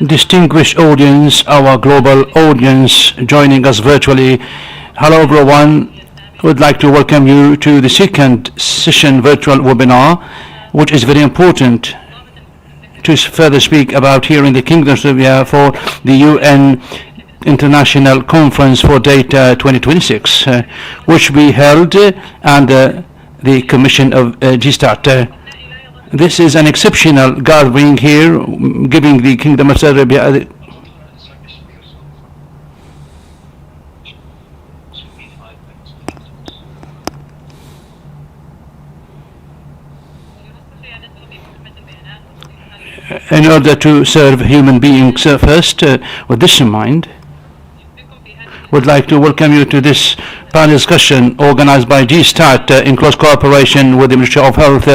Distinguished audience, our global audience joining us virtually. Hello everyone. I would like to welcome you to the second session virtual webinar, which is very important to further speak about here in the Kingdom of Serbia for the UN International Conference for Data 2026, which we held under the Commission of GSTAT. This is an exceptional gathering here, giving the Kingdom of Serbia in order to serve human beings first. With this in mind, would like to welcome you to this panel discussion organized by GSTAT in close cooperation with the Ministry of Health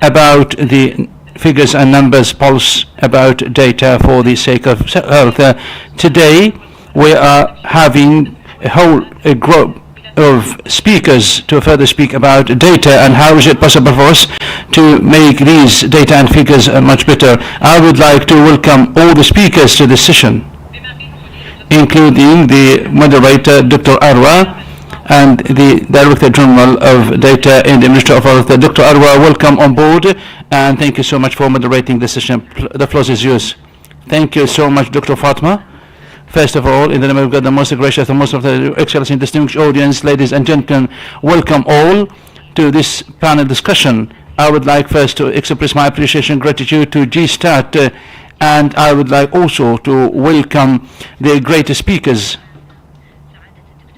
about the figures and numbers pulse about data for the sake of health. Today we are having a group of speakers to further speak about data and how is it possible for us to make these data and figures much better. I would like to welcome all the speakers to this session, including the moderator, Dr. Arwa, and the Director General of Data in the Ministry of Health. Dr. Arwa, welcome on board, and thank you so much for moderating the session. The floor is yours. Thank you so much, Dr. Fatma. First of all, in the name of God, the most gracious and most of the excellent and distinguished audience, ladies and gentlemen, welcome all to this panel discussion. I would like first to express my appreciation and gratitude to GSTAT, and I would like also to welcome the great speakers,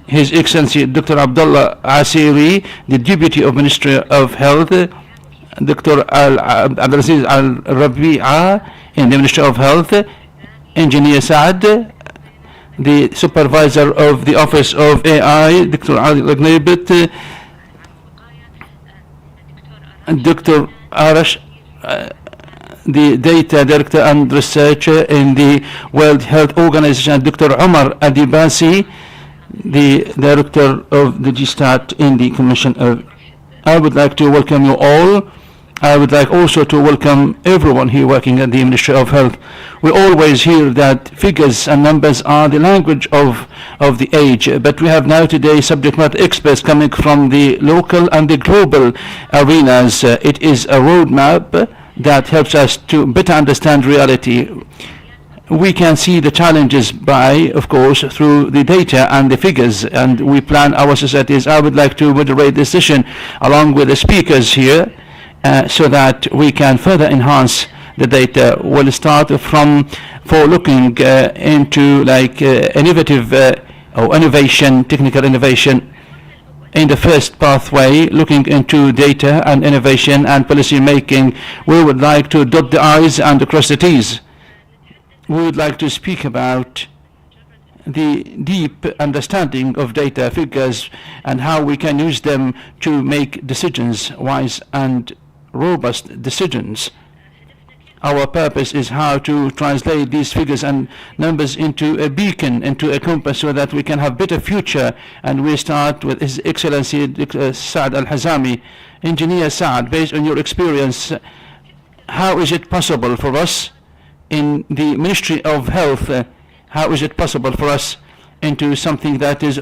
His Excellency Dr. Abdullah Asiri, the Deputy of Ministry of Health, Dr. Abdulaziz Al-Rabi'a in the Ministry of Health, Engineer Saad, the Supervisor of the Office of AI, Dr. Ali Lagnabit, Dr. Arash, the Data Director and Researcher in the World Health Organization, Dr. Omar Adibasi, the Director of the GSTAT in the Commission of. I would like to welcome you all. I would like also to welcome everyone here working at the Ministry of Health. We always hear that figures and numbers are the language of the age, but we have now today subject matter experts coming from the local and the global arenas. It is a roadmap that helps us to better understand reality. We can see the challenges by, of course, through the data and the figures, and we plan our societies. I would like to moderate this session along with the speakers here so that we can further enhance the data. We'll start for looking into like innovative or innovation, technical innovation. In the first pathway, looking into data and innovation and policy making, we would like to dot the I's and cross the T's. We would like to speak about the deep understanding of data figures and how we can use them to make decisions, wise and robust decisions. Our purpose is how to translate these figures and numbers into a beacon, into a compass, so that we can have better future. And we start with His Excellency Saad Al-Hazami. Engineer Saad, based on your experience, how is it possible for us in the Ministry of Health, how is it possible for us into something that is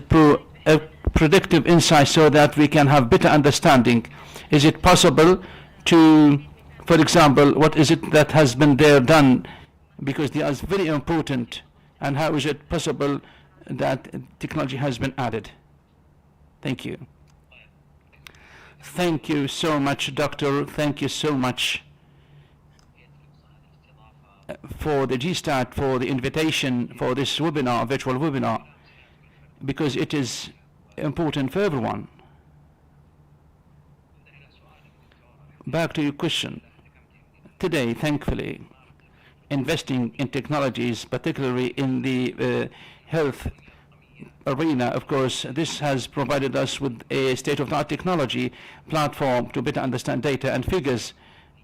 predictive insight so that we can have better understanding? Is it possible to, for example, what is it that has been there done? Because they are very important. And how is it possible that technology has been added? Thank you. Thank you so much, Doctor. Thank you so much for the GSTAT, for the invitation for this webinar, virtual webinar, because it is important for everyone. Back to your question. Today, thankfully, investing in technologies, particularly in the health arena, of course, this has provided us with a state-of-the-art technology platform to better understand data and figures.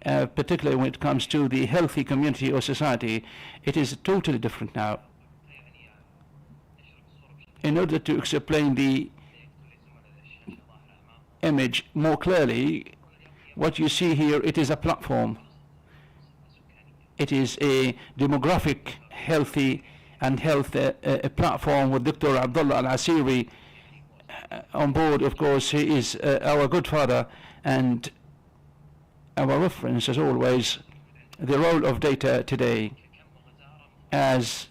Particularly when it comes to the healthy community or society, it is totally different now. In order to explain the image more clearly, what you see here, it is a platform. It is a demographic healthy and health platform with Dr. Abdullah Al-Asiri on board. Of course, he is our good father and our reference as always. The role of data today as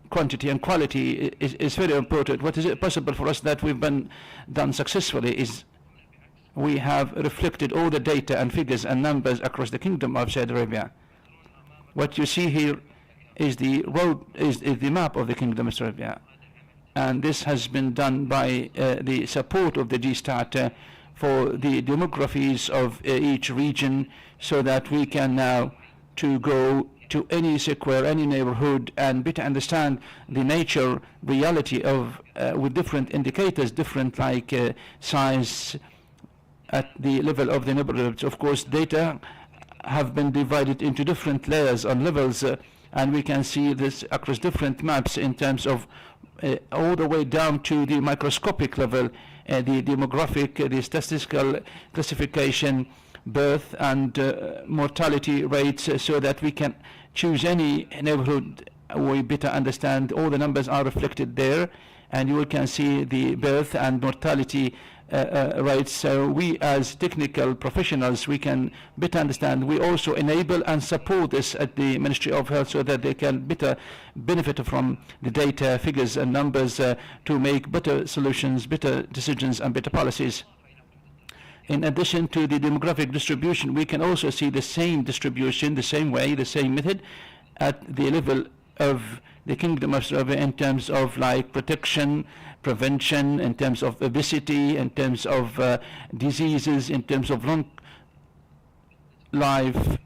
quantity and quality is very important. What is it possible for us that we've been done successfully is we have reflected all the data and figures and numbers across the Kingdom of Saudi Arabia. What you see here is the road, is the map of the Kingdom of Saudi Arabia, and this has been done by the support of the GSTAT for the demographies of each region, so that we can now to go to any square, any neighborhood, and better understand the nature, reality of with different indicators, different like size at the level of the neighborhoods. Of course, data have been divided into different layers and levels, and we can see this across different maps in terms of all the way down to the microscopic level, the demographic, the statistical classification, birth and mortality rates, so that we can choose any neighborhood. We better understand all the numbers are reflected there, and you can see the birth and mortality rates. So we as technical professionals, we can better understand. We also enable and support this at the Ministry of Health, so that they can better benefit from the data, figures and numbers to make better solutions, better decisions and better policies. In addition to the demographic distribution, we can also see the same distribution, the same way, the same method at the level of the Kingdom of Saudi Arabia in terms of like protection, prevention, in terms of obesity, in terms of diseases, in terms of long life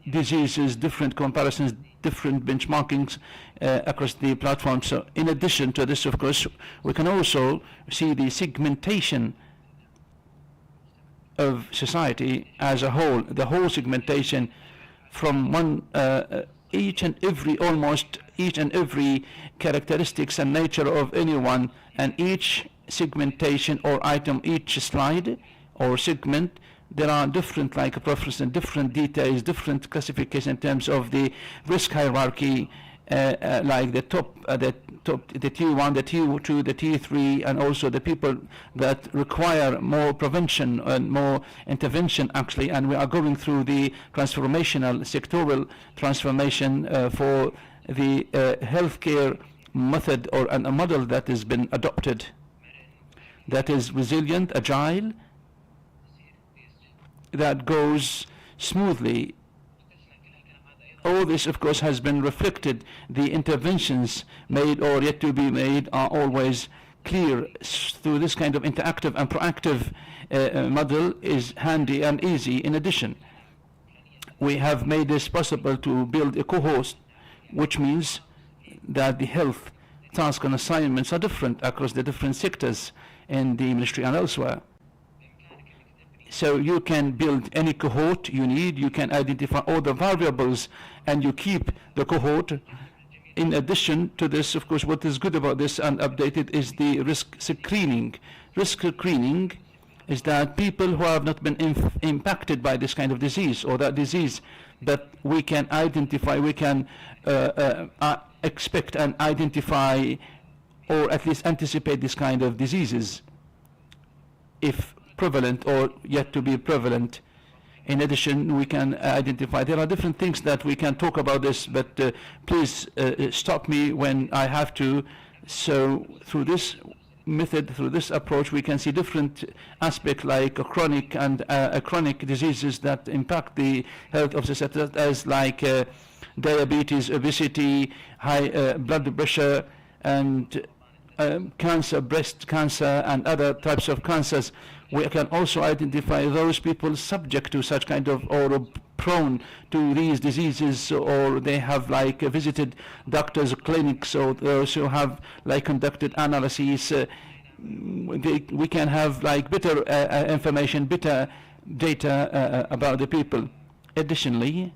diseases, different comparisons, different benchmarkings across the platform. So in addition to this, of course, we can also see the segmentation of society as a whole, the whole segmentation from one almost each and every characteristics and nature of anyone, and each segmentation or item, each slide or segment, there are different like preferences and different details, different classification in terms of the risk hierarchy, like the top, the T1, the T2, the T3, and also the people that require more prevention and more intervention actually. And we are going through the transformational sectoral transformation for the healthcare method or a model that has been adopted, that is resilient, agile, that goes smoothly. All this, of course, has been reflected. The interventions made or yet to be made are always clear. Through this kind of interactive and proactive model is handy and easy. In addition, we have made this possible to build a co-host, which means that the health tasks and assignments are different across the different sectors in the ministry and elsewhere. So you can build any cohort you need, you can identify all the variables, and you keep the cohort. In addition to this, of course, what is good about this and updated is the risk screening. Risk screening is that people who have not been impacted by this kind of disease or that disease, but we can identify, we can expect and identify or at least anticipate this kind of diseases if prevalent or yet to be prevalent. In addition, we can identify, there are different things that we can talk about this, but please stop me when I have to. So through this method, through this approach, we can see different aspects like chronic and chronic diseases that impact the health of society, as like diabetes, obesity, high blood pressure, and cancer, breast cancer, and other types of cancers. We can also identify those people subject to such kind of or prone to these diseases, or they have like visited doctors' clinics, or those who have like conducted analyses. We can have like better information, better data about the people. Additionally,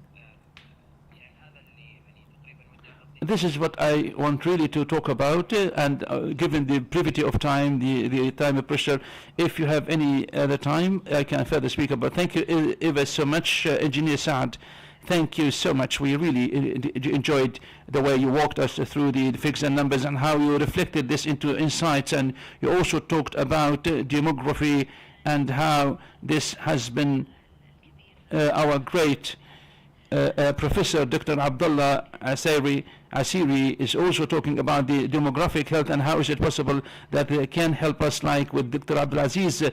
this is what I want really to talk about, and given the brevity of time, the time of pressure, if you have any other time, I can further speak about. Thank you ever so much, Engineer Saad. Thank you so much. We really enjoyed the way you walked us through the figures and numbers and how you reflected this into insights. And you also talked about demography and how this has been our great Professor Dr. Abdullah Asiri is also talking about the demographic health and how is it possible that they can help us, like with Dr. Abdulaziz,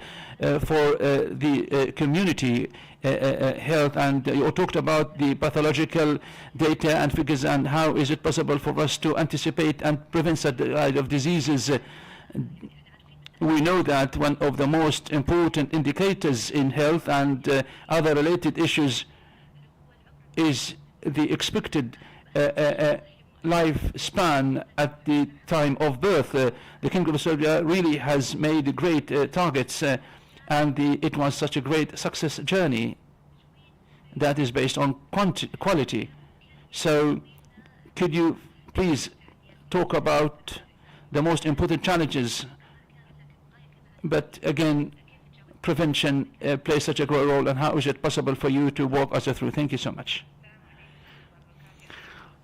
for the community health. And you talked about the pathological data and figures and how is it possible for us to anticipate and prevent such kind of diseases. We know that one of the most important indicators in health and other related issues is the expected lifespan at the time of birth. The Kingdom of Saudi Arabia really has made great targets, and it was such a great success journey that is based on quality. So could you please talk about the most important challenges? But again, prevention plays such a great role, and how is it possible for you to walk us through? Thank you so much.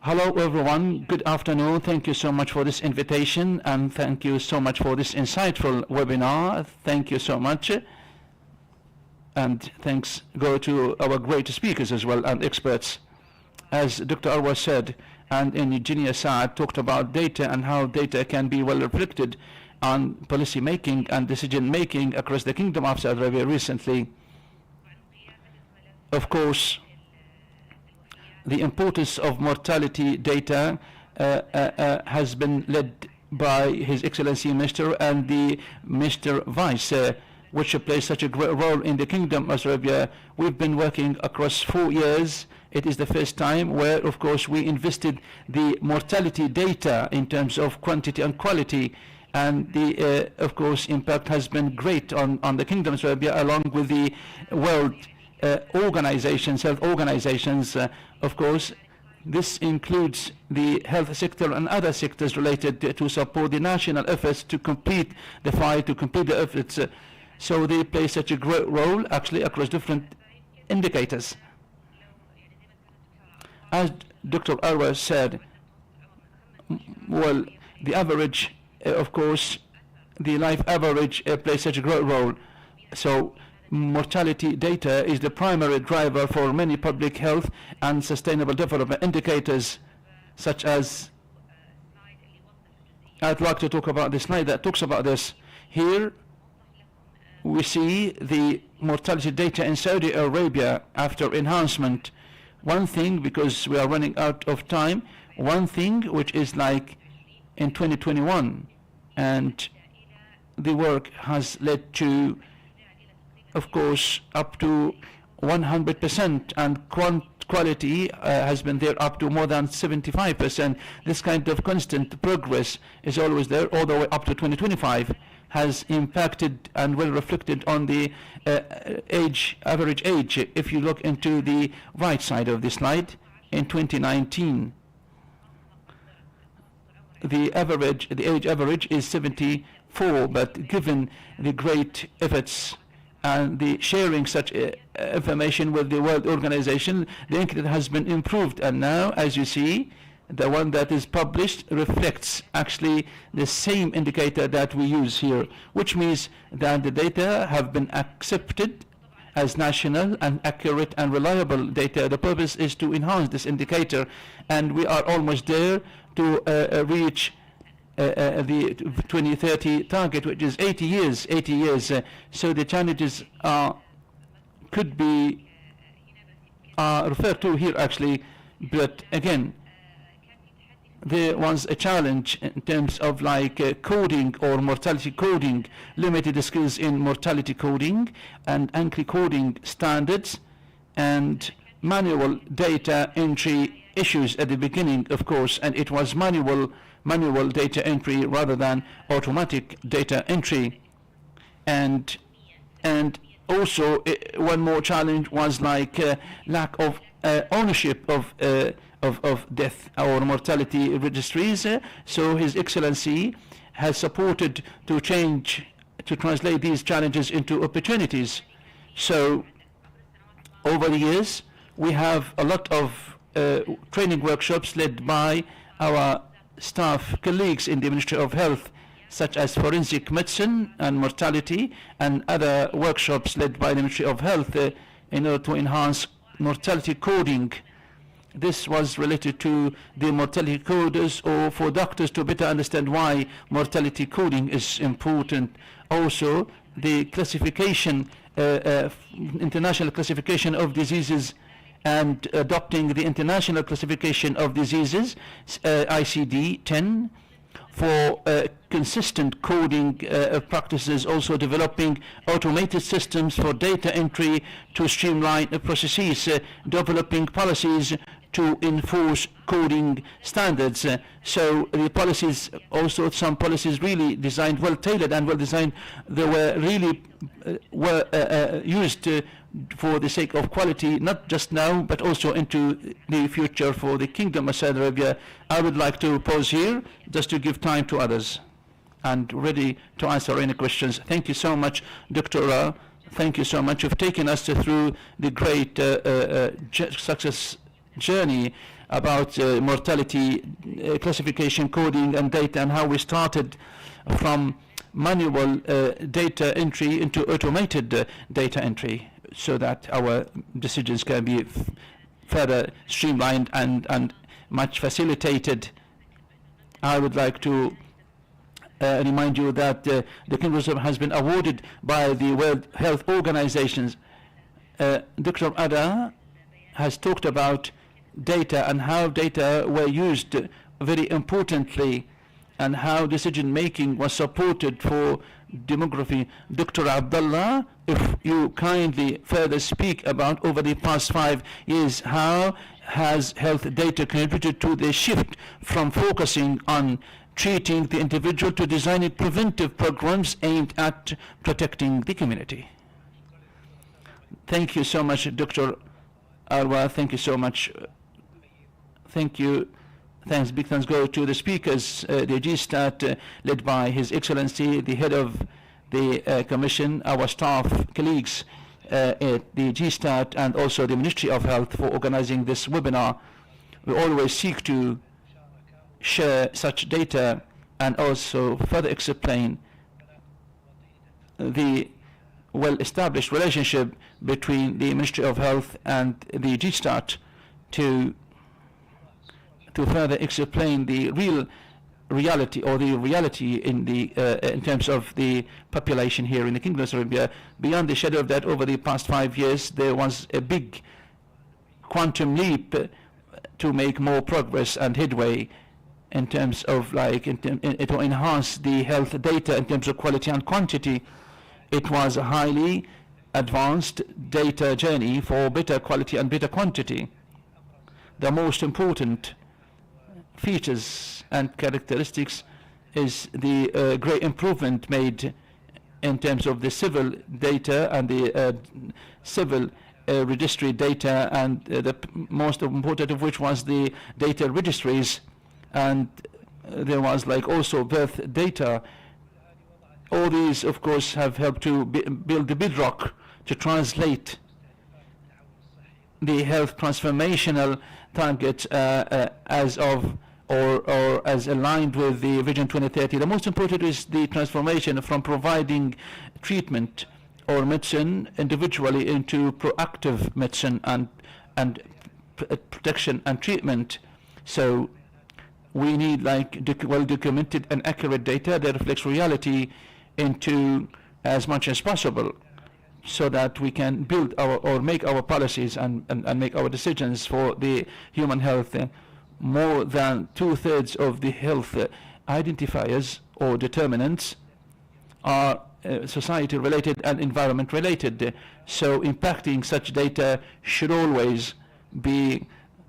Hello everyone, good afternoon. Thank you so much for this invitation, and thank you so much for this insightful webinar. Thank you so much. And thanks go to our great speakers as well and experts. As Dr. Arwa said, and Engineer Saad talked about data and how data can be well reflected on policy making and decision making across the Kingdom of Saudi Arabia recently. Of course, the importance of mortality data has been led by His Excellency Minister and the Minister Vice, which plays such a great role in the Kingdom of Saudi Arabia. We've been working across 4 years. It is the first time where, of course, we invested the mortality data in terms of quantity and quality. And the, of course, impact has been great on the Kingdom of Saudi Arabia, along with the world organizations, health organizations. Of course, this includes the health sector and other sectors related to support the national efforts to complete the fight, to complete the efforts. So they play such a great role, actually, across different indicators. As Dr. Arwa said, well, the average, of course, the life average plays such a great role. So mortality data is the primary driver for many public health and sustainable development indicators, such as, I'd like to talk about the slide that talks about this. Here we see the mortality data in Saudi Arabia after enhancement. One thing, because we are running out of time, one thing which is like in 2021, and the work has led to, of course, up to 100%, and quality has been there up to more than 75%. This kind of constant progress is always there, all the way up to 2025, has impacted and well reflected on the average age. If you look into the right side of the slide, in 2019, the age average is 74, but given the great efforts and the sharing such information with the World Organization, the indicator has been improved, and now, as you see, the one that is published reflects actually the same indicator that we use here, which means that the data have been accepted as national and accurate and reliable data. The purpose is to enhance this indicator, and we are almost there to reach the 2030 target, which is 80 years. So the challenges could be referred to here actually, but again, there was a challenge in terms of like coding or mortality coding, limited skills in mortality coding and anti-coding standards, and manual data entry issues at the beginning, of course, and it was manual data entry rather than automatic data entry. And also one more challenge was like lack of ownership of death or mortality registries. So His Excellency has supported to translate these challenges into opportunities. So over the years, we have a lot of training workshops led by our staff colleagues in the Ministry of Health, such as forensic medicine and mortality, and other workshops led by the Ministry of Health in order to enhance mortality coding. This was related to the mortality coders, or for doctors to better understand why mortality coding is important. Also, the classification, international classification of diseases, and adopting the international classification of diseases, ICD-10, for consistent coding practices, also developing automated systems for data entry to streamline processes, developing policies to enforce coding standards. So the policies, also some policies really designed, well tailored and well designed, they were really used for the sake of quality, not just now, but also into the future for the Kingdom of Saudi Arabia. I would like to pause here just to give time to others and ready to answer any questions. Thank you so much, Dr. Ra. Thank you so much. You've taken us through the great success journey about mortality classification, coding, and data, and how we started from manual data entry into automated data entry, so that our decisions can be further streamlined and much facilitated. I would like to remind you that the Kingdom has been awarded by the World Health Organizations. Dr. Ada has talked about data and how data were used very importantly, and how decision making was supported for demography. Dr. Abdullah, if you kindly further speak about over the past 5 years, how has health data contributed to the shift from focusing on treating the individual to designing preventive programs aimed at protecting the community? Thank you so much, Dr. Arwa. Thank you so much. Thank you. Thanks, big thanks go to the speakers, the GSTAT led by His Excellency, the head of the Commission, our staff, colleagues at the GSTAT, and also the Ministry of Health for organizing this webinar. We always seek to share such data and also further explain the well-established relationship between the Ministry of Health and the GSTAT to further explain the real reality, or the reality in the in terms of the population here in the Kingdom of Saudi Arabia. Beyond the shadow of that, over the past 5 years, there was a big quantum leap to make more progress and headway in terms of to enhance the health data in terms of quality and quantity. It was a highly advanced data journey for better quality and better quantity. The most important features and characteristics is the great improvement made in terms of the civil data and the civil registry data, and the most important of which was the data registries, and there was also birth data. All these, of course, have helped to build the bedrock to translate the health transformational targets as of or as aligned with the Vision 2030. The most important is the transformation from providing treatment or medicine individually into proactive medicine and protection and treatment. So we need well-documented and accurate data that reflects reality into as much as possible, so that we can build or make our policies and make our decisions for the human health. More than 2/3 of the health identifiers or determinants are society related and environment related. So impacting such data should always be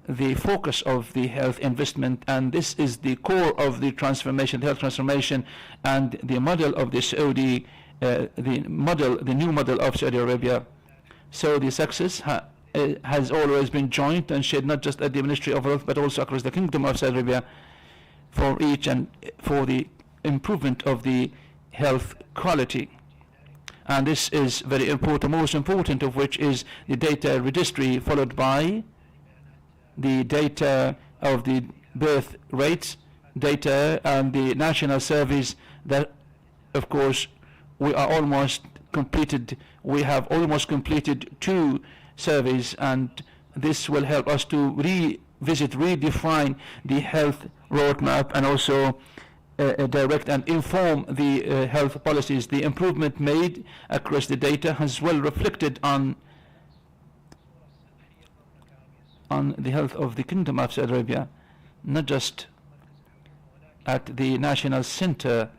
the focus of the health investment, and this is the core of the transformation, the health transformation, and the model of the Saudi, the new model of Saudi Arabia. So the success has always been joint and shared, not just at the Ministry of Health, but also across the Kingdom of Saudi Arabia, for each and for the improvement of the health quality. and this is very important, most important of which is the data registry, followed by the data of the birth rates data and the national surveys that, of course, we have almost completed 2 surveys, and this will help us to redefine the health roadmap and also direct and inform the health policies. The improvement made across the data has well reflected on the health of the Kingdom of Saudi Arabia, not just at the national center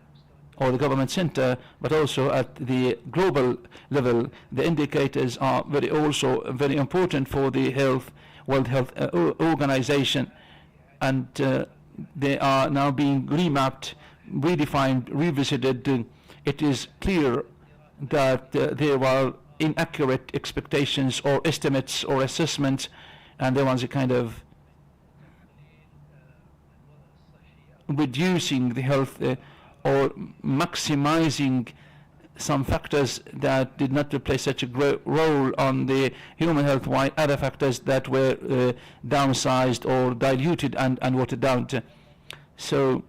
or the government center, but also at the global level. The indicators are also very important for the World Health Organization, and they are now being remapped, redefined, revisited. It is clear that there were inaccurate expectations or estimates or assessments, and there was a kind of reducing the health or maximizing some factors that did not play such a great role on the human health, while other factors that were downsized or diluted and watered down. So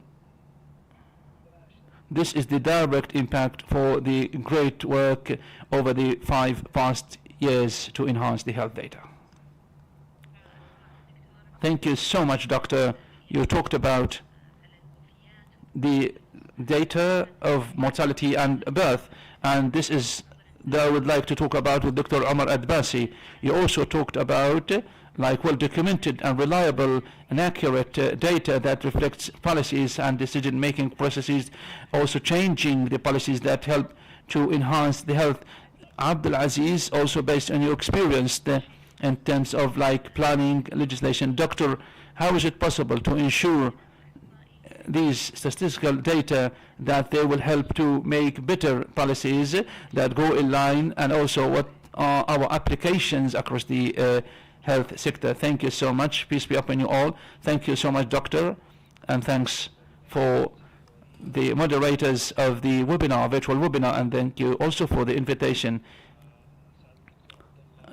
this is the direct impact for the great work over the 5 past years to enhance the health data. Thank you so much, Doctor. You talked about the data of mortality and birth, and this is that I would like to talk about with Dr. Omar Adbasi. You also talked about well documented and reliable and accurate data that reflects policies and decision making processes, also changing the policies that help to enhance the health. Abdul Aziz, also based on your experience in terms of planning legislation, Doctor, how is it possible to ensure these statistical data that they will help to make better policies that go in line, and also what are our applications across the health sector? Thank you so much. Peace be upon you all. Thank you so much, Doctor, and thanks for the moderators of the virtual webinar, and thank you also for the invitation.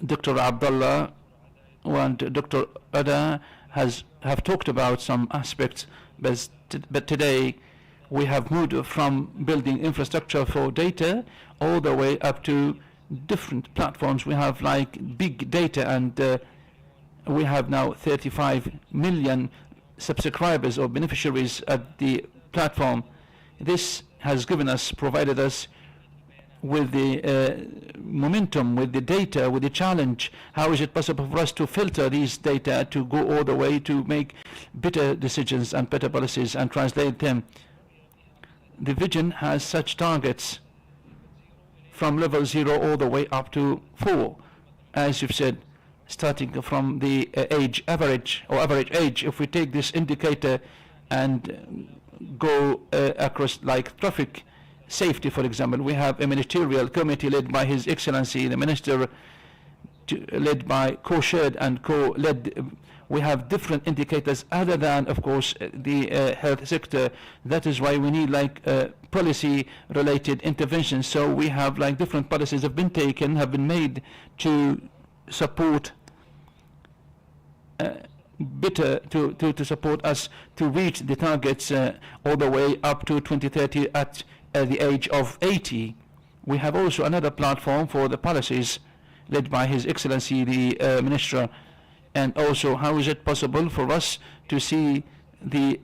Dr. Abdullah and Dr. Ada have talked about some aspects, but today we have moved from building infrastructure for data all the way up to different platforms. We have big data, and we have now 35 million subscribers or beneficiaries at the platform. This has provided us with the momentum, with the data, with the challenge. How is it possible for us to filter these data to go all the way to make better decisions and better policies and translate them? The vision has such targets from level 0 all the way up to 4, as you've said, starting from the average age. If we take this indicator and go across traffic safety, for example, we have a ministerial committee led by His Excellency the Minister, led by co-chaired and co-led. We have different indicators other than, of course, the health sector. That is why we need policy-related interventions. So we have different policies have been made to support better to support us to reach the targets all the way up to 2030 at the age of 80. We have also another platform for the policies led by His Excellency the Minister, and also how is it possible for us to see the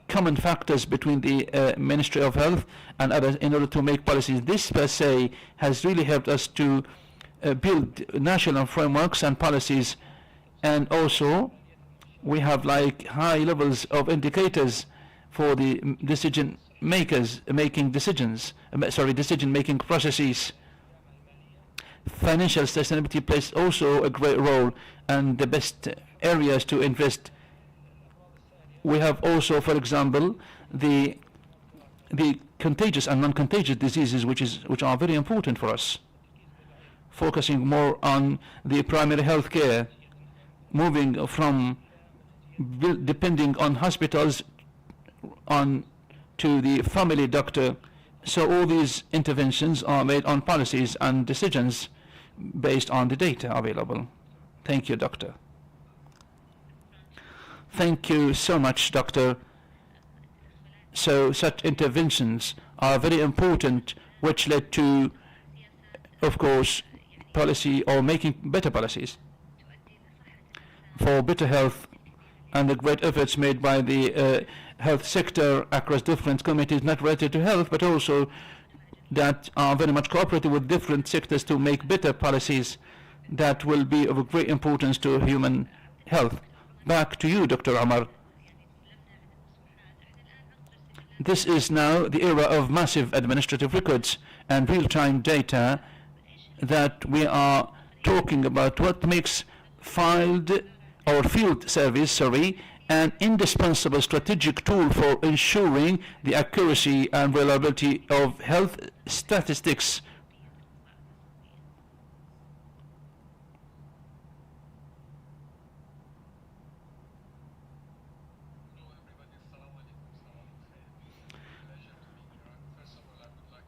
common factors between the Ministry of Health and others in order to make policies. This per se has really helped us to build national frameworks and policies, and also we have high levels of indicators for the decision making processes. Financial sustainability plays also a great role, and the best areas to invest. We have also, for example, the contagious and non-contagious diseases, which are very important for us, focusing more on the primary health care, moving from depending on hospitals on to the family doctor, So all these interventions are made on policies and decisions based on the data available. Thank you, Doctor. Thank you so much, Doctor. So such interventions are very important, which led to, of course, policy or making better policies for better health, and the great efforts made by the health sector across different committees, not related to health, but also that are very much cooperating with different sectors to make better policies that will be of great importance to human health. Back to you, Dr. Omar. This is now the era of massive administrative records and real-time data that we are talking about. What makes field service, an indispensable strategic tool for ensuring the accuracy and reliability of health statistics.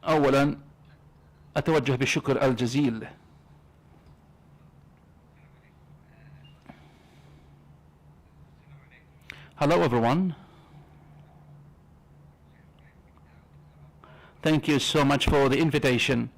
أولا أتوجه بالشكر الجزيل Hello everyone. Thank you so much for the invitation.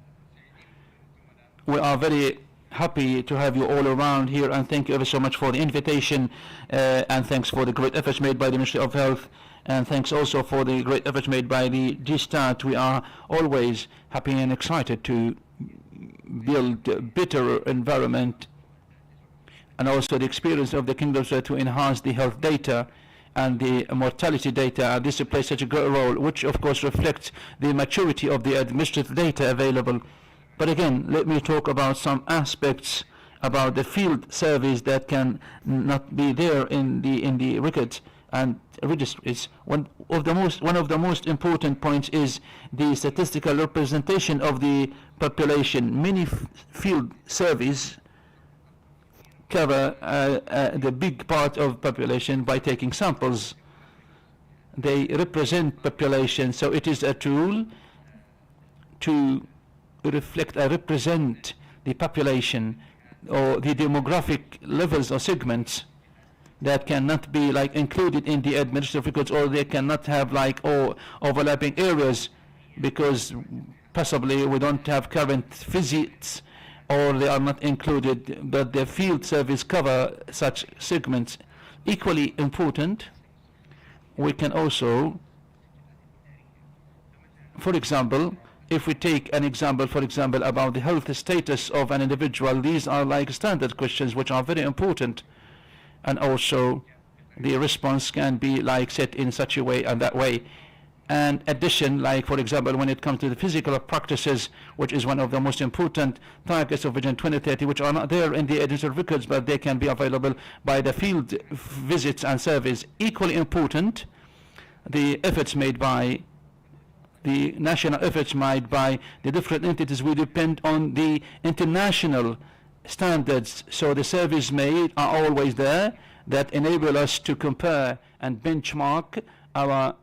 We are very happy to have you all around here, and thank you ever so much for the invitation, and thanks for the great efforts made by the Ministry of Health, and thanks also for the great efforts made by the GSTAT. We are always happy and excited to build a better environment and also the experience of the Kingdom to enhance the health data and the mortality data. This plays such a great role, which of course reflects the maturity of the administrative data available. But again, let me talk about some aspects about the field surveys that can not be there in the records and registries. One of the most important points is the statistical representation of the population. Many field surveys cover the big part of population by taking samples. They represent population, so it is a tool to represent the population or the demographic levels or segments that cannot be like included in the administrative records, or they cannot have like overlapping areas because possibly we don't have current visits or they are not included, but the field service cover such segments. Equally important, we can also, for example, if we take an example, for example, about the health status of an individual, these are like standard questions which are very important, and also the response can be like set in such a way and that way. And addition, like for example, when it comes to the physical practices, which is one of the most important targets of Vision 2030, which are not there in the administrative records, but they can be available by the field visits and surveys. Equally important, the efforts made by the national efforts made by the different entities. We depend on the international standards, so the surveys made are always there that enable us to compare and benchmark our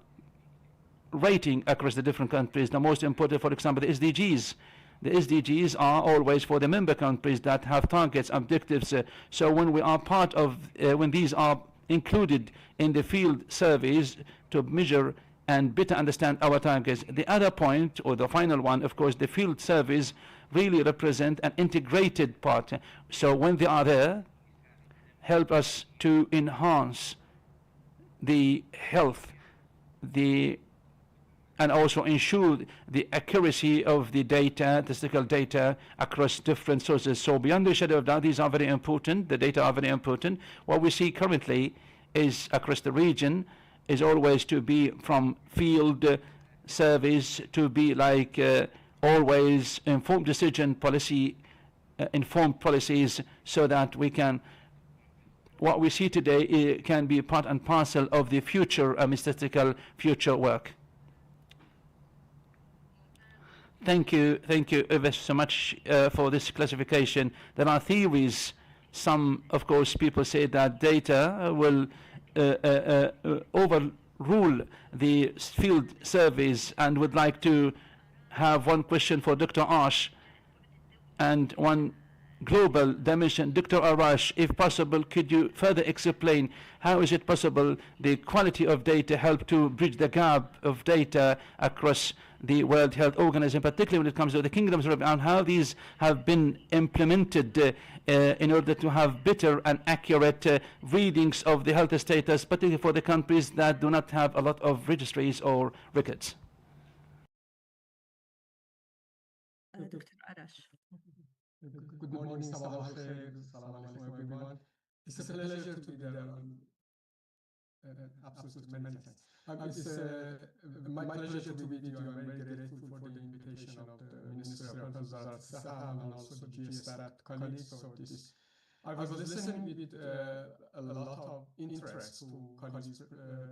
rating across the different countries. The most important, for example, the SDGs. The SDGs are always for the member countries that have targets, objectives. So when we are part of, when these are included in the field surveys to measure and better understand our targets. The other point, or the final one, of course, the field surveys really represent an integrated part. So when they are there, help us to enhance the health, and also ensure the accuracy of the data, statistical data across different sources. So beyond the shadow of doubt, these are very important. The data are very important. What we see currently is across the region is always to be from field surveys to be like always informed decision policy, informed policies, so that we can, what we see today can be part and parcel of the future statistical future work. Thank you ever so much for this classification. There are theories. Some, of course, people say that data will overrule the field surveys and would like to have one question for Dr. Ash and one global dimension. Dr. Arash, if possible, could you further explain how is it possible the quality of data help to bridge the gap of data across the World Health Organization, particularly when it comes to the kingdoms of, and how these have been implemented in order to have better and accurate readings of the health status, particularly for the countries that do not have a lot of registries or records? Dr. Arash. Good morning, Sabah al-Khair. Salam alaikum, everyone. It's a pleasure to be there. Absolutely, many thanks. It's my pleasure to be with you. I'm very grateful for the invitation of the Minister of Health, Wizard Saha, and also the GStat colleagues. So this, I was listening with a lot of interest to colleagues'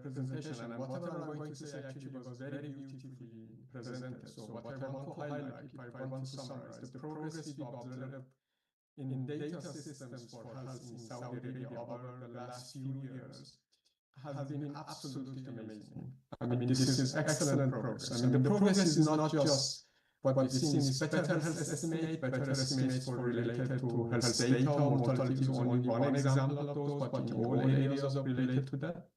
presentation, and whatever I'm going to say actually was very beautifully presented. So what I want to highlight, if I want to summarize, the progress we've observed in data systems for health in Saudi Arabia over the last few years has been absolutely amazing. I mean, this is excellent progress. I mean, the progress is not just what we've seen is better health estimate, better estimates for related to health data. Mortality is only one example of those, but in all areas of related to that.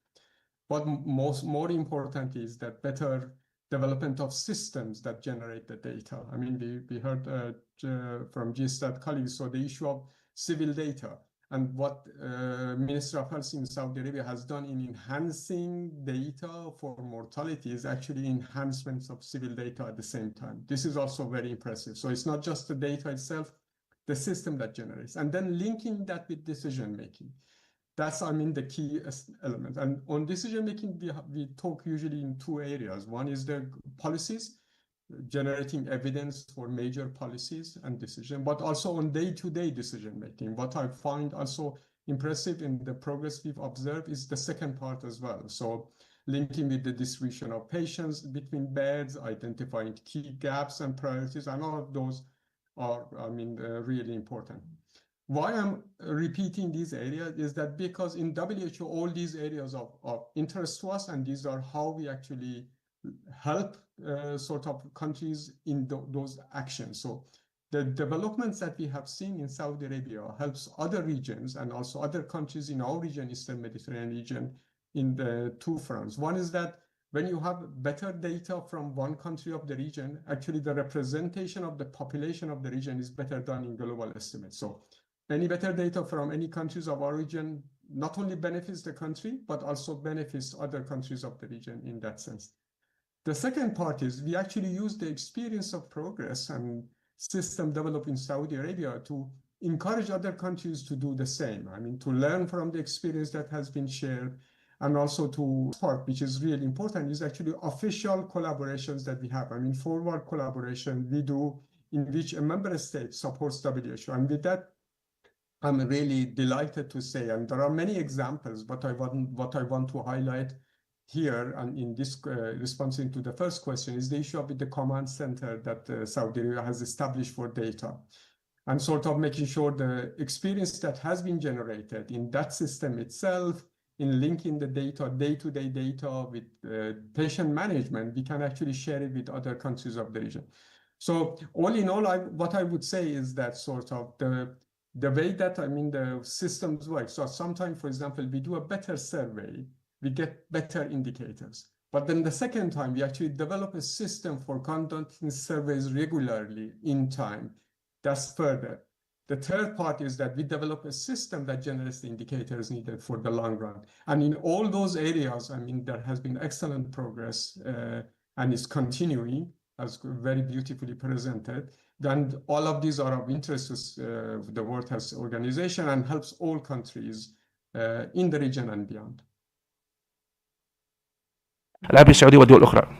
But more important is that better development of systems that generate the data. I mean, we heard from GStat colleagues, so the issue of civil data. And what Minister of Health in Saudi Arabia has done in enhancing data for mortality is actually enhancements of civil data at the same time. This is also very impressive. So it's not just the data itself, the system that generates, and then linking that with decision making. That's, I mean, the key element. And on decision making, we talk usually in two areas. One is the policies, generating evidence for major policies and decision, but also on day-to-day decision making. What I find also impressive in the progress we've observed is the second part as well. So linking with the distribution of patients between beds, identifying key gaps and priorities, and all of those are, I mean, really important. Why I'm repeating these areas is that because in WHO, all these areas of interest to us, and these are how we actually help sort of countries in those actions. So the developments that we have seen in Saudi Arabia helps other regions and also other countries in our region, Eastern Mediterranean region, in the two fronts. One is that when you have better data from one country of the region, actually the representation of the population of the region is better done in global estimates. So any better data from any countries of our region not only benefits the country, but also benefits other countries of the region in that sense. The second part is we actually use the experience of progress and system developed in Saudi Arabia to encourage other countries to do the same. I mean, to learn from the experience that has been shared, and also to part, which is really important, is actually official collaborations that we have. I mean, forward collaboration we do in which a member state supports WHO. And with that, I'm really delighted to say, and there are many examples, but what I want to highlight here and in this responding to the first question is the issue of the command center that Saudi Arabia has established for data, and sort of making sure the experience that has been generated in that system itself, in linking the data, day-to-day data with patient management, we can actually share it with other countries of the region. So all in all, what I would say is that sort of the way that, I mean, the systems work. So sometimes, for example, we do a better survey, we get better indicators. But then the second time, we actually develop a system for conducting surveys regularly in time. That's further. The third part is that we develop a system that generates the indicators needed for the long run. And in all those areas, I mean, there has been excellent progress and is continuing, as very beautifully presented. Then all of these are of interest to the World Health Organization and helps all countries in the region and beyond. العربية السعودية والدول الأخرى.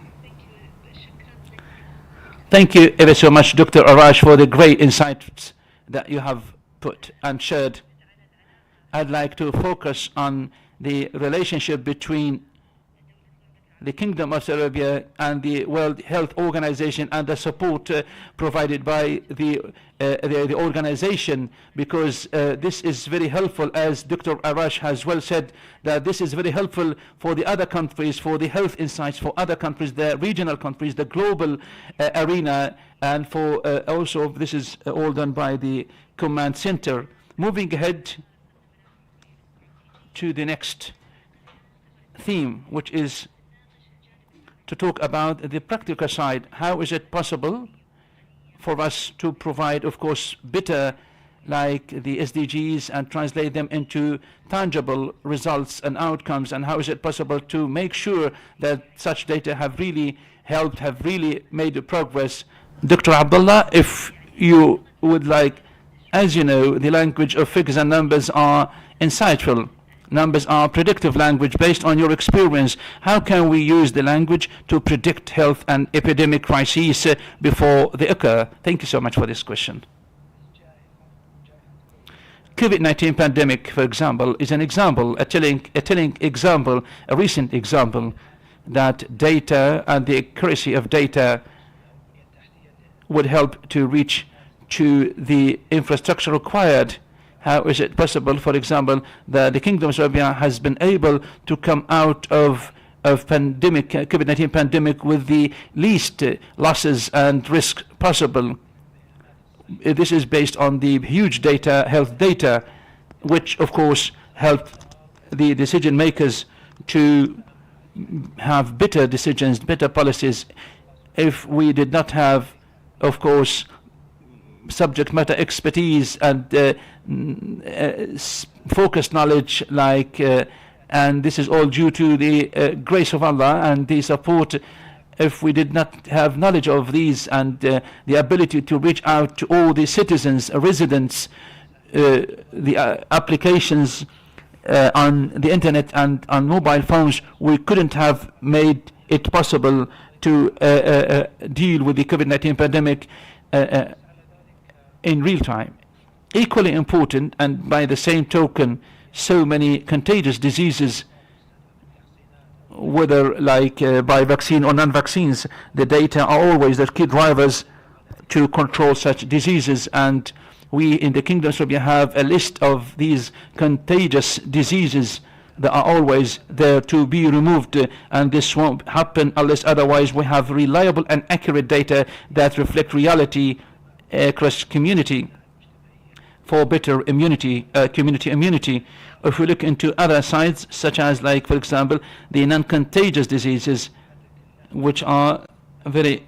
Thank you ever so much, Dr. Arash, for the great insights that you have put and shared. I'd like to focus on the relationship between the Kingdom of Saudi Arabia and the World Health Organization and the support provided by the organization, because this is very helpful, as Dr. Arash has well said, that this is very helpful for the other countries, for the health insights for other countries, the regional countries, the global arena, and for also this is all done by the command center. Moving ahead to the next theme, which is to talk about the practical side. How is it possible for us to provide, of course, better, like the SDGs, and translate them into tangible results and outcomes, and how is it possible to make sure that such data have really helped, have really made progress? Dr. Abdullah, if you would like, as you know, the language of figures and numbers are insightful. Numbers are predictive language based on your experience. How can we use the language to predict health and epidemic crises before they occur? Thank you so much for this question. COVID-19 pandemic, for example, is an example, a telling example, a recent example, that data and the accuracy of data would help to reach to the infrastructure required. How is it possible, for example, that the Kingdom of Saudi Arabia has been able to come out of pandemic, COVID-19 pandemic, with the least losses and risk possible? This is based on the huge data, health data, which of course helped the decision makers to have better decisions, better policies. If we did not have, of course, subject matter expertise and focused knowledge, like and this is all due to the grace of Allah and the support. If we did not have knowledge of these and the ability to reach out to all the citizens, residents, the applications on the internet and on mobile phones, we couldn't have made it possible to deal with the COVID-19 pandemic in real time. Equally important, and by the same token, so many contagious diseases, whether like by vaccine or non-vaccines, the data are always the key drivers to control such diseases. And we in the Kingdom of Saudi Arabia have a list of these contagious diseases that are always there to be removed, and this won't happen unless otherwise we have reliable and accurate data that reflect reality across community for better immunity, community immunity. If we look into other sides, such as, like, for example, the non-contagious diseases, which are very,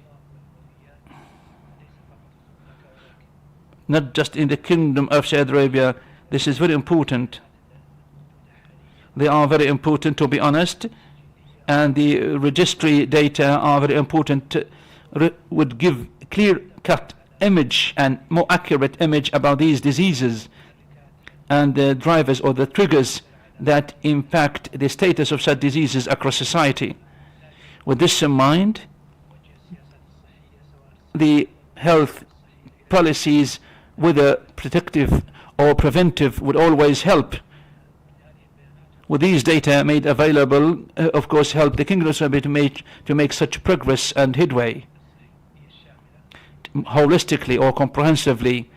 not just in the Kingdom of Saudi Arabia, this is very important. They are very important, to be honest, and the registry data are very important, would give clear-cut image and more accurate image about these diseases and the drivers or the triggers that impact the status of such diseases across society. With this in mind, the health policies, whether protective or preventive, would always help. With these data made available, of course, help the Kingdom of Saudi Arabia to make such progress and headway holistically or comprehensively,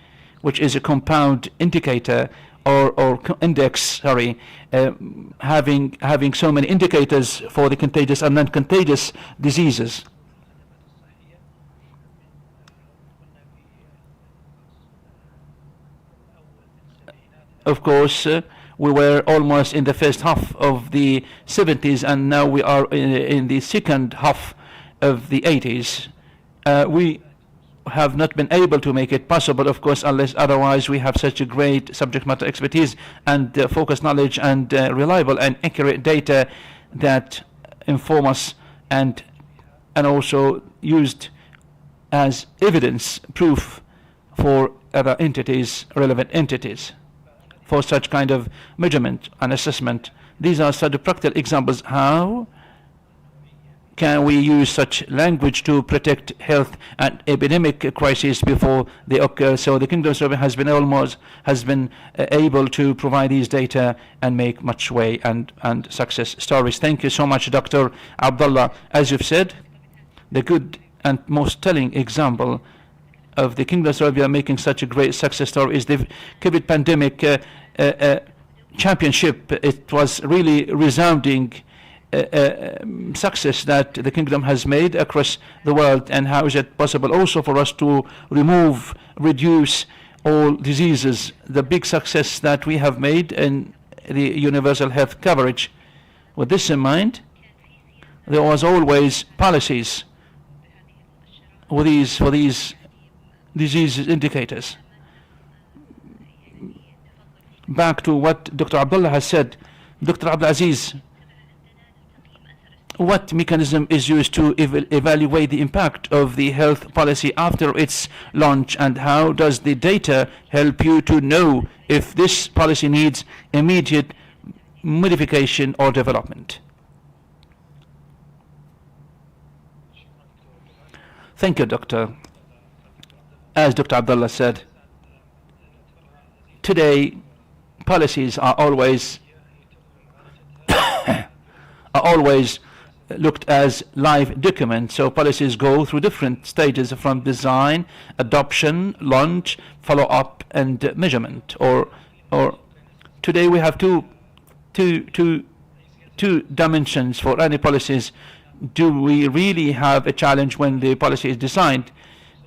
which is a compound indicator or index, sorry, having so many indicators for the contagious and non-contagious diseases. Of course, we were almost in the first half of the 70s, and now we are in the second half of the 80s. We have not been able to make it possible, of course, unless otherwise we have such a great subject matter expertise and focused knowledge and reliable and accurate data that inform us and also used as evidence, proof for other entities, relevant entities, for such kind of measurement and assessment. These are such practical examples how can we use such language to protect health and epidemic crises before they occur? So the Kingdom of Saudi Arabia has been able to provide these data and make much way and success stories. Thank you so much, Dr. Abdullah. As you've said, the good and most telling example of the Kingdom of Saudi Arabia making such a great success story is the COVID pandemic championship. It was really resounding success that the Kingdom has made across the world, and how is it possible also for us to reduce all diseases, the big success that we have made in the universal health coverage. With this in mind, there was always policies for these disease indicators. Back to what Dr. Abdullah has said, Dr. Abdul Aziz, what mechanism is used to evaluate the impact of the health policy after its launch, and how does the data help you to know if this policy needs immediate modification or development? Thank you, Doctor. As Dr. Abdullah said, today policies are always looked as live documents. So policies go through different stages from design, adoption, launch, follow-up, and measurement. Or today we have two dimensions for any policies. Do we really have a challenge when the policy is designed?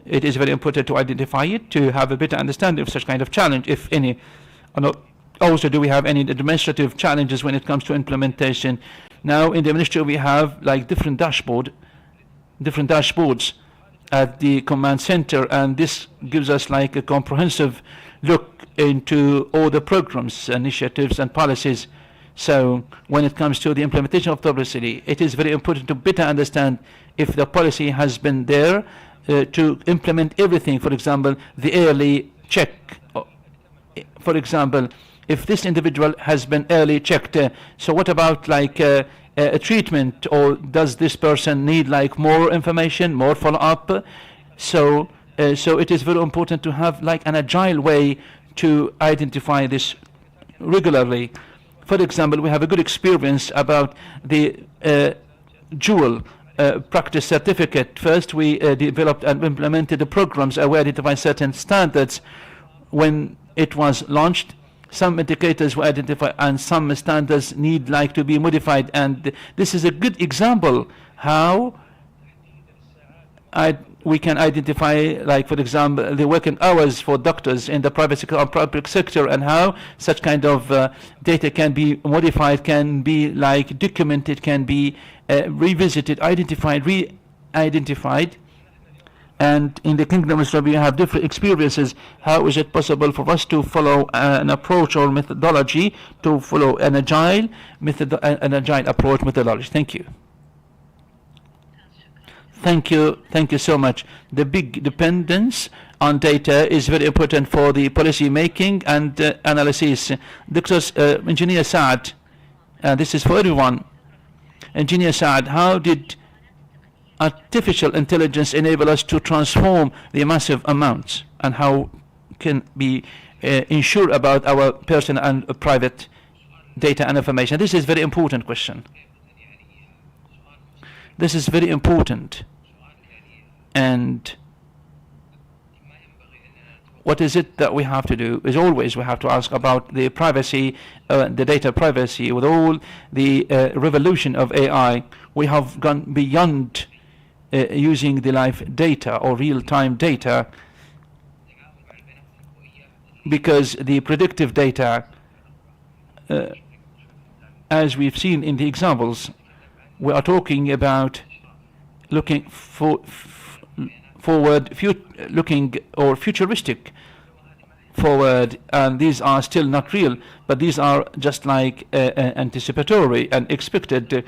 It is very important to identify it, to have a better understanding of such kind of challenge, if any. Also, do we have any administrative challenges when it comes to implementation? Now, in the ministry, we have like different dashboards at the command center, and this gives us like a comprehensive look into all the programs, initiatives, and policies. So, when it comes to the implementation of the policy, it is very important to better understand if the policy has been there to implement everything. For example, the early check. For example, if this individual has been early checked, so what about like a treatment, or does this person need like more information, more follow-up? So it is very important to have like an agile way to identify this regularly. For example, we have a good experience about the dual practice certificate. First, we developed and implemented the programs where we identified certain standards. When it was launched, some indicators were identified and some standards need like to be modified, and this is a good example how we can identify, like for example, the working hours for doctors in the private sector or public sector, and how such kind of data can be modified, can be like documented, can be revisited, identified, re-identified. And in the Kingdom of Saudi Arabia, we have different experiences. How is it possible for us to follow an approach or methodology, to follow an agile approach methodology? Thank you. Thank you so much. The big dependence on data is very important for the policy making and analysis. Engineer Saad, this is for everyone. Engineer Saad, how did artificial intelligence enable us to transform the massive amounts, and how can we ensure about our personal and private data and information? This is a very important question. This is very important. And what is it that we have to do is always we have to ask about the privacy, the data privacy. With all the revolution of AI, we have gone beyond using the live data or real-time data, because the predictive data, as we've seen in the examples, we are talking about looking forward, looking or futuristic forward, and these are still not real, but these are just like anticipatory and expected.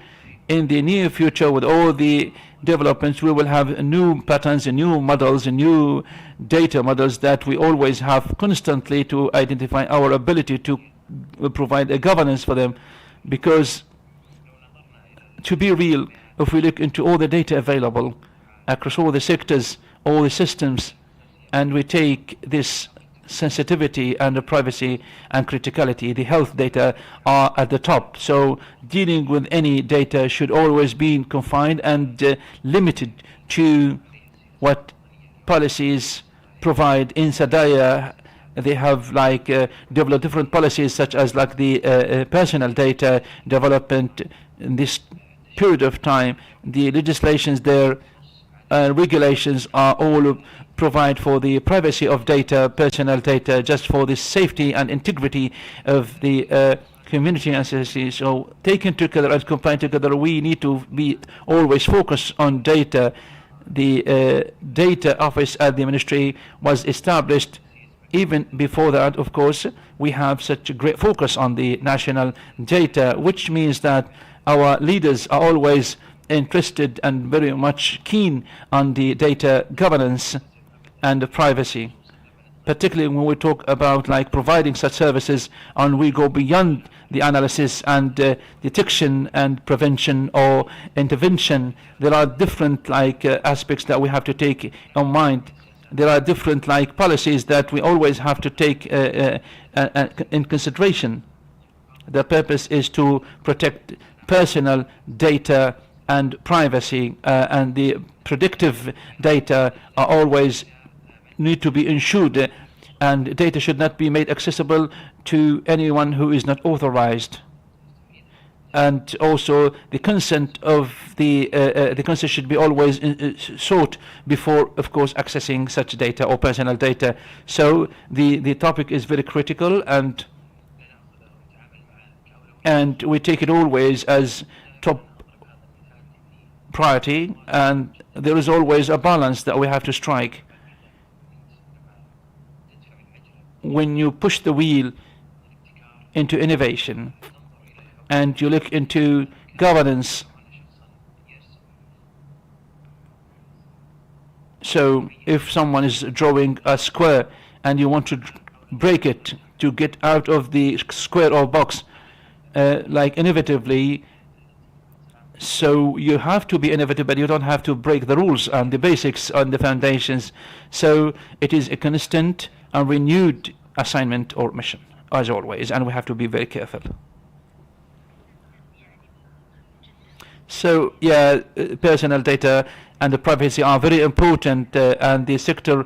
In the near future, with all the developments, we will have new patterns and new models and new data models that we always have constantly to identify our ability to provide a governance for them. Because to be real, if we look into all the data available across all the sectors, all the systems, and we take this sensitivity and the privacy and criticality, the health data are at the top. So dealing with any data should always be confined and limited to what policies provide. In Sadaya, they have developed different policies such as the personal data development. In this period of time, the legislations there, regulations are all provide for the privacy of data, personal data, just for the safety and integrity of the community and society. So taken together and combined together, we need to be always focused on data. The data office at the ministry was established. Even before that, of course, we have such a great focus on the national data, which means that our leaders are always interested and very much keen on the data governance and the privacy, particularly when we talk about providing such services and we go beyond the analysis and detection and prevention or intervention. There are different aspects that we have to take in mind. There are different policies that we always have to take in consideration. The purpose is to protect personal data and privacy, and the predictive data are always need to be ensured, and data should not be made accessible to anyone who is not authorized. And also the consent of the consent should be always sought before, of course, accessing such data or personal data. So the topic is very critical, and we take it always as top priority, and there is always a balance that we have to strike. When you push the wheel into innovation and you look into governance, so if someone is drawing a square and you want to break it to get out of the square or box, inevitably, so you have to be innovative, but you don't have to break the rules and the basics and the foundations. So it is a constant and renewed assignment or mission, as always, and we have to be very careful. So yeah, personal data and the privacy are very important, and the sector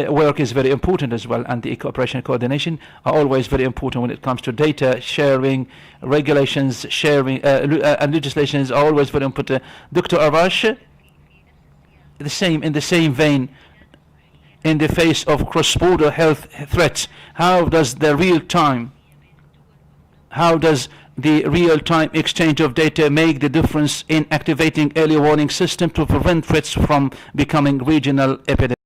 work is very important as well, and the cooperation and coordination are always very important when it comes to data sharing, regulations sharing, and legislations are always very important. Dr. Arash, in the same vein, in the face of cross-border health threats, how does the real-time exchange of data make the difference in activating early warning system to prevent threats from becoming regional epidemics?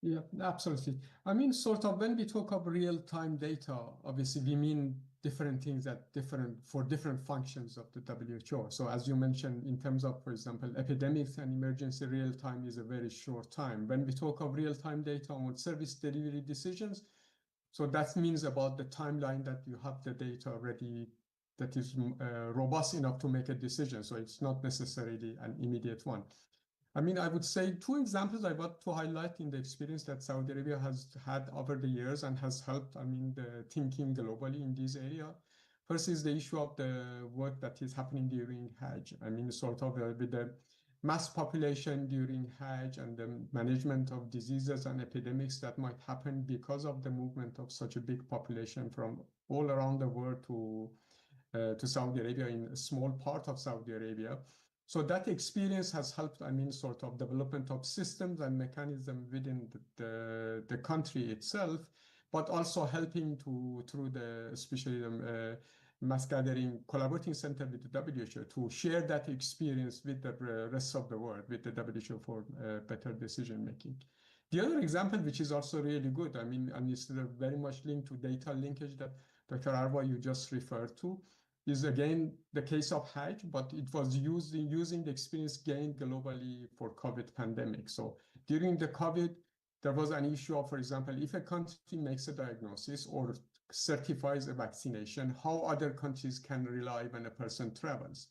Yeah, absolutely. I mean, sort of when we talk of real-time data, obviously we mean different things for different functions of the WHO. So as you mentioned, in terms of, for example, epidemics and emergency, real-time is a very short time. When we talk of real-time data on service delivery decisions, so that means about the timeline that you have the data already that is robust enough to make a decision. So it's not necessarily an immediate one. I mean, I would say two examples I want to highlight in the experience that Saudi Arabia has had over the years and has helped, I mean, the thinking globally in this area. First is the issue of the work that is happening during Hajj. I mean, sort of with the mass population during Hajj and the management of diseases and epidemics that might happen because of the movement of such a big population from all around the world to Saudi Arabia, in a small part of Saudi Arabia. So that experience has helped, I mean, sort of development of systems and mechanisms within the country itself, but also helping through especially the mass gathering collaborating center with the WHO to share that experience with the rest of the world, with the WHO for better decision making. The other example, which is also really good, I mean, and it's very much linked to data linkage that Dr. Arwa, you just referred to, is again the case of Hajj, but it was using the experience gained globally for COVID pandemic. So during the COVID, there was an issue of, for example, if a country makes a diagnosis or certifies a vaccination, how other countries can rely when a person travels.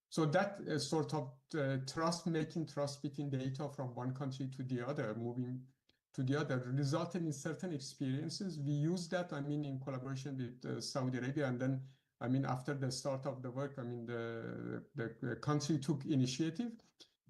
So that sort of making trust between data from one country to the other, moving to the other, resulted in certain experiences. We use that, I mean, in collaboration with Saudi Arabia. And then, I mean, after the start of the work, I mean, the country took initiative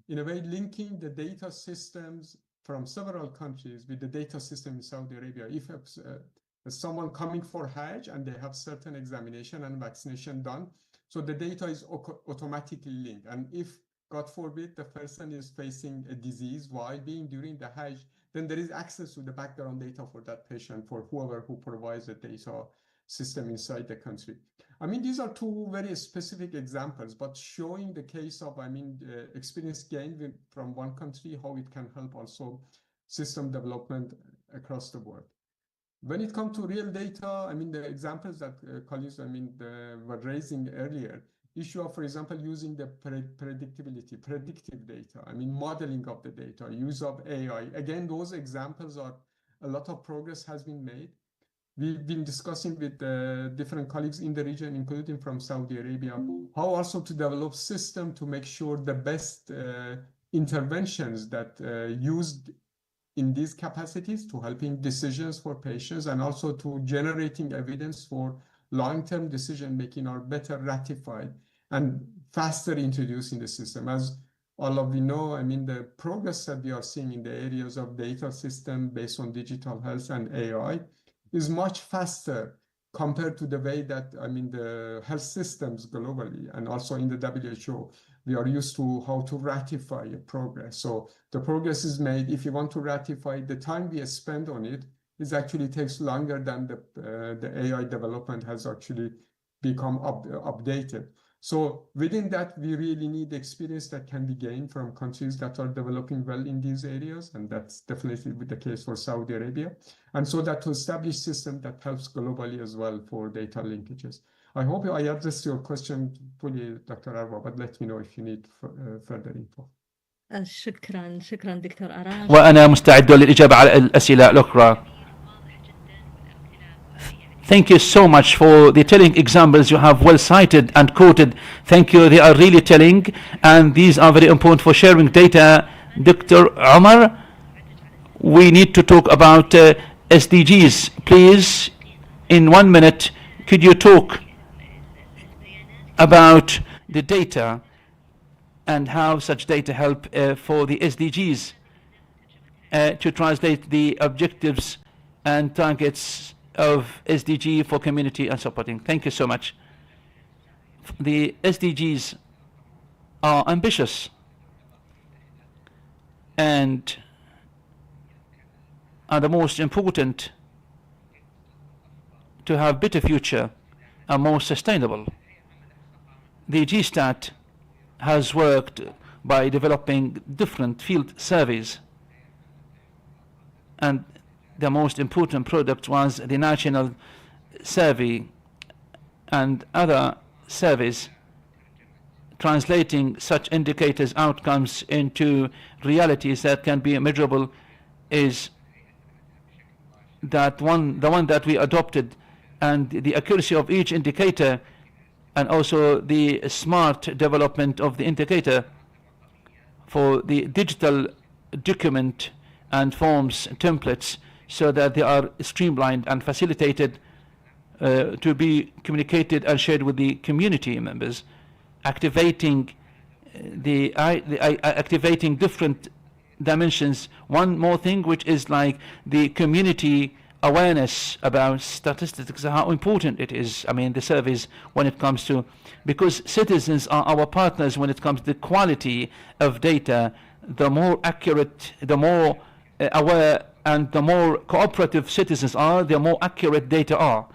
in a way linking the data systems from several countries with the data system in Saudi Arabia. If someone coming for Hajj and they have certain examination and vaccination done, so the data is automatically linked. And if, God forbid, the person is facing a disease while being during the Hajj, then there is access to the background data for that patient, for whoever who provides the data system inside the country. I mean, these are two very specific examples, but showing the case of, I mean, experience gained from one country, how it can help also system development across the world. When it comes to real data, I mean, the examples that colleagues, I mean, were raising earlier, issue of, for example, using the predictive data, I mean, modeling of the data, use of AI. Again, those examples are, a lot of progress has been made. We've been discussing with different colleagues in the region, including from Saudi Arabia, how also to develop system to make sure the best interventions that used in these capacities to helping decisions for patients and also to generating evidence for long-term decision-making are better ratified and faster introduced in the system. As all of you know, I mean, the progress that we are seeing in the areas of data system based on digital health and AI is much faster compared to the way that, I mean, the health systems globally and also in the WHO, we are used to how to ratify a progress. So the progress is made. If you want to ratify, the time we spend on it is actually takes longer than the AI development has actually become updated. So within that, we really need experience that can be gained from countries that are developing well in these areas. And that's definitely the case for Saudi Arabia. And so that to establish system that helps globally as well for data linkages. I hope I addressed your question fully, Dr. Arwa, but let me know if you need further info. شكرا دكتور أراش. وأنا مستعد للإجابة على الأسئلة الأخرى. Thank you so much for the telling examples you have well cited and quoted. Thank you. They are really telling, and these are very important for sharing data. Dr. Omar, we need to talk about SDGs. Please, in 1 minute, could you talk about the data and how such data help for the SDGs to translate the objectives and targets of SDG for community and supporting. Thank you so much. The SDGs are ambitious and are the most important to have better future and more sustainable. The GSTAT has worked by developing different field surveys, and the most important product was the national survey and other surveys translating such indicators outcomes into realities that can be measurable is that the one that we adopted, and the accuracy of each indicator and also the smart development of the indicator for the digital document and forms templates so that they are streamlined and facilitated to be communicated and shared with the community members, activating activating different dimensions. One more thing, which is like the community awareness about statistics, how important it is. I mean, the surveys when it comes to, because citizens are our partners when it comes to the quality of data. The more accurate, the more aware, and the more cooperative citizens are, the more accurate data are.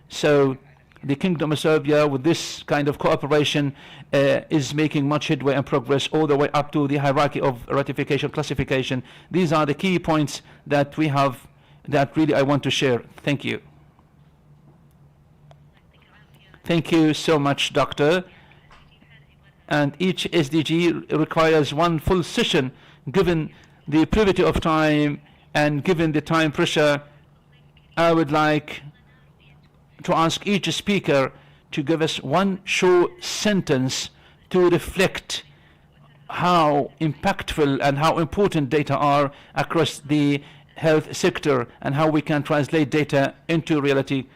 So the Kingdom of Serbia, with this kind of cooperation, is making much headway and progress all the way up to the hierarchy of ratification, classification. These are the key points that we have that really I want to share. Thank you. Thank you so much, Doctor. And each SDG requires one full session, given the brevity of time and given the time pressure. I would like to ask each speaker to give us one short sentence to reflect how impactful and how important data are across the health sector and how we can translate data into reality.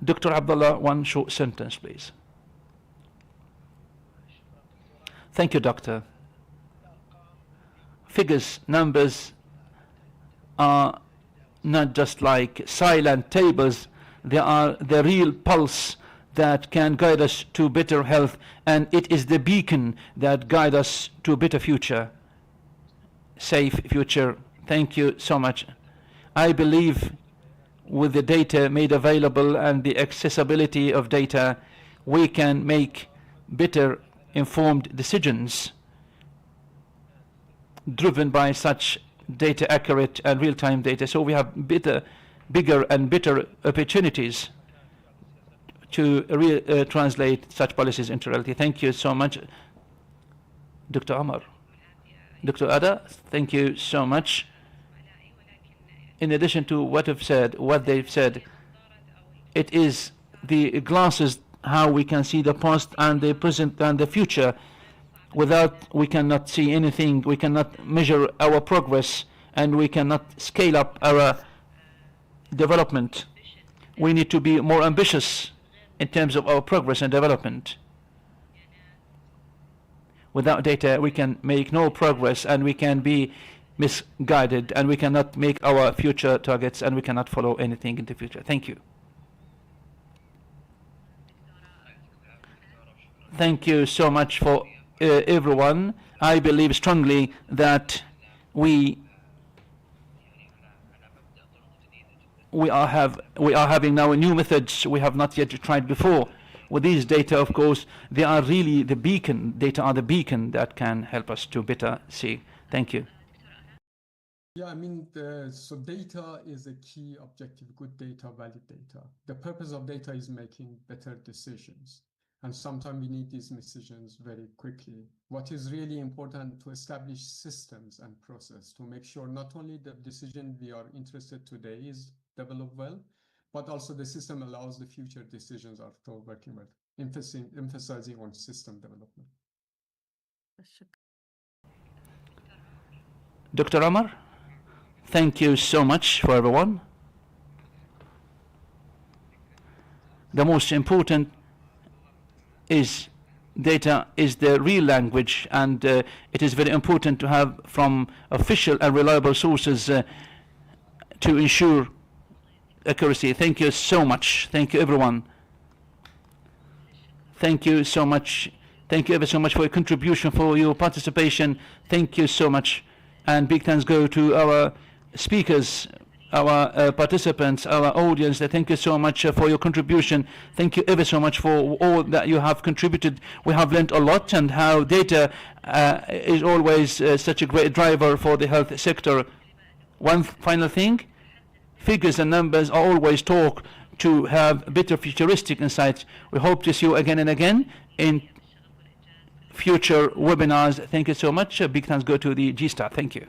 Dr. Abdullah, one short sentence, please. Thank you, Doctor. Figures, numbers are not just like silent tables. They are the real pulse that can guide us to better health, and it is the beacon that guides us to a better future, safe future. Thank you so much. I believe with the data made available and the accessibility of data, we can make better informed decisions driven by such data, accurate and real-time data. So we have bigger and better opportunities to translate such policies into reality. Thank you so much, Dr. Omar. Dr. Ada, thank you so much. In addition to what they've said, it is the glasses how we can see the past and the present and the future. Without, we cannot see anything, we cannot measure our progress, and we cannot scale up our development. We need to be more ambitious in terms of our progress and development. Without data, we can make no progress, and we can be misguided, and we cannot make our future targets, and we cannot follow anything in the future. Thank you. Thank you so much for everyone. I believe strongly that we are having now new methods we have not yet tried before. With these data, of course, they are really the beacon. Data are the beacon that can help us to better see. Thank you. Yeah, I mean, so data is a key objective, good data, valid data. The purpose of data is making better decisions. And sometimes we need these decisions very quickly. What is really important to establish systems and process to make sure not only the decision we are interested today is developed well, but also the system allows the future decisions are working well, emphasizing on system development. Dr. Omar, thank you so much for everyone. The most important is data is the real language, and it is very important to have from official and reliable sources to ensure accuracy. Thank you so much. Thank you, everyone. Thank you so much. Thank you ever so much for your contribution, for your participation. Thank you so much. And big thanks go to our speakers, our participants, our audience. Thank you so much for your contribution. Thank you ever so much for all that you have contributed. We have learned a lot, and how data is always such a great driver for the health sector. One final thing, figures and numbers are always talk to have better futuristic insights. We hope to see you again and again in future webinars. Thank you so much. Big thanks go to the G-Star. Thank you.